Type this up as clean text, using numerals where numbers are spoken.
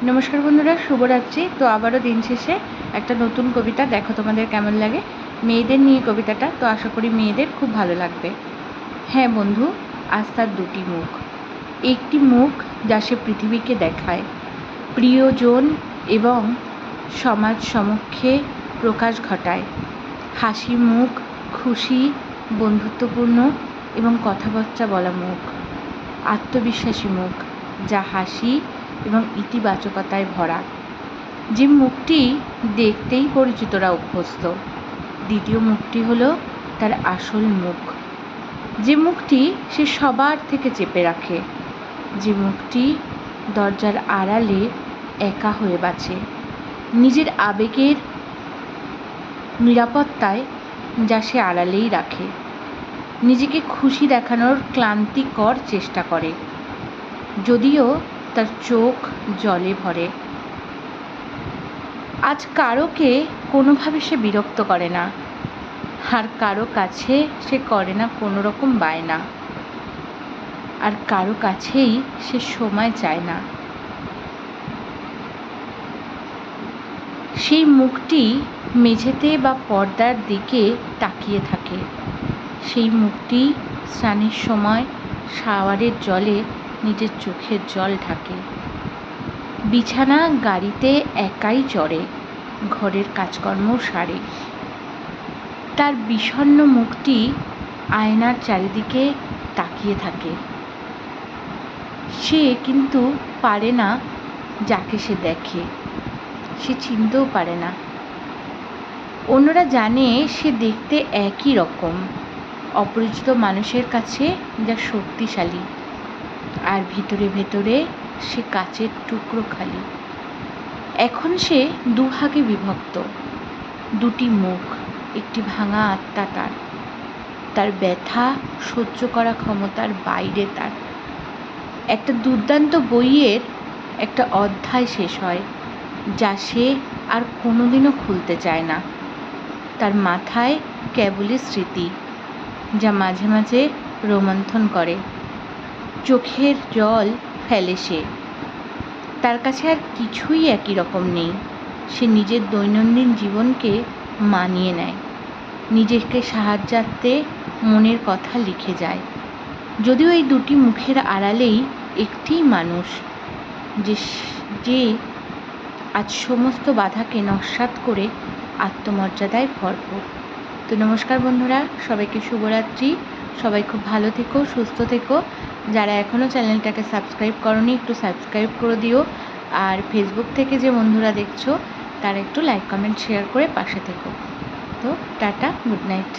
নমস্কার বন্ধুরা, শুভরাত্রি। তো আবারও দিন শেষে একটা নতুন কবিতা, দেখো তোমাদের কেমন লাগে। মেয়েদের নিয়ে কবিতাটা, তো আশা করি মেয়েদের খুব ভালো লাগবে। হ্যাঁ বন্ধু, আজ তার দুটি মুখ। একটি মুখ যা সে পৃথিবীকে দেখায়, প্রিয়জন এবং সমাজ সমক্ষে প্রকাশ ঘটায়। হাসি মুখ, খুশি, বন্ধুত্বপূর্ণ এবং কথাবার্তা বলা মুখ। আত্মবিশ্বাসী মুখ যা হাসি এবং ইতিবাচকতায় ভরা। যে মুখটি দেখতেই পরিচিতরা অভ্যস্ত। দ্বিতীয় মুখটি হলো তার আসল মুখ, যে মুখটি সে সবার থেকে চেপে রাখে, যে মুখটি দরজার আড়ালে একা হয়ে বাঁচে, নিজের আবেগের নিরাপত্তায় যা সে আড়ালেই রাখে, নিজেকে খুশি দেখানোর ক্লান্তিকর চেষ্টা করে, যদিও তার চোখ জলে ভরে। আজ কারোকে কোনোভাবে সে বিরক্ত করে না, আর কারো কাছে সে করে না কোনো রকম বায়না, আর কারো কাছেই সে সময় চায় না। সেই মুখটি মেঝেতে বা পর্দার দিকে তাকিয়ে থাকে। সেই মুখটি স্নানের সময় শাওয়ারের জলে নিজের চোখের জল ঢাকে। বিছানা গাড়িতে একাই চড়ে, ঘরের কাজকর্ম সারে। তার বিষণ্ণ মুখটি আয়নার চারিদিকে তাকিয়ে থাকে। সে কিন্তু পারে না যাকে সে দেখে, সে চিনতেও পারে না। অন্যরা জানে সে দেখতে একই রকম, অপরিচিত মানুষের কাছে যা শক্তিশালী, আর ভিতরে ভেতরে সে কাচের টুকরো খালি। এখন সে দুভাগে বিভক্ত, দুটি মুখ, একটি ভাঙা আত্মা তার। তার ব্যথা সহ্য করা ক্ষমতার বাইরে তার। একটা দুর্দান্ত বইয়ের একটা অধ্যায় শেষ হয়, যা সে আর কোনোদিনও খুলতে চায় না। তার মাথায় কেবলই স্মৃতি, যা মাঝে মাঝে রোমন্থন করে। চোখের জল ফেলে সে। তার কাছে আর কিছুই একই রকম নেই। সে নিজের দৈনন্দিন জীবনকে মানিয়ে নেয়, নিজেকে সাহায্যার্থে মনের কথা লিখে যায়। যদিও এই দুটি মুখের আড়ালেই একটি মানুষ, যে আজ সমস্ত বাধাকে নস্যাৎ করে আত্মমর্যাদায় ভরপুর। তো নমস্কার বন্ধুরা, সবাইকে শুভরাত্রি। সবাই খুব ভালো থেকো, সুস্থ থেকো। যারা এখনও চ্যানেলটাকে সাবস্ক্রাইব করোনি, একটু সাবস্ক্রাইব করে দিও। আর ফেসবুক থেকে যে বন্ধুরা দেখছো, তারা একটু লাইক কমেন্ট শেয়ার করে পাশে থেকো। তো টাটা, গুড নাইট।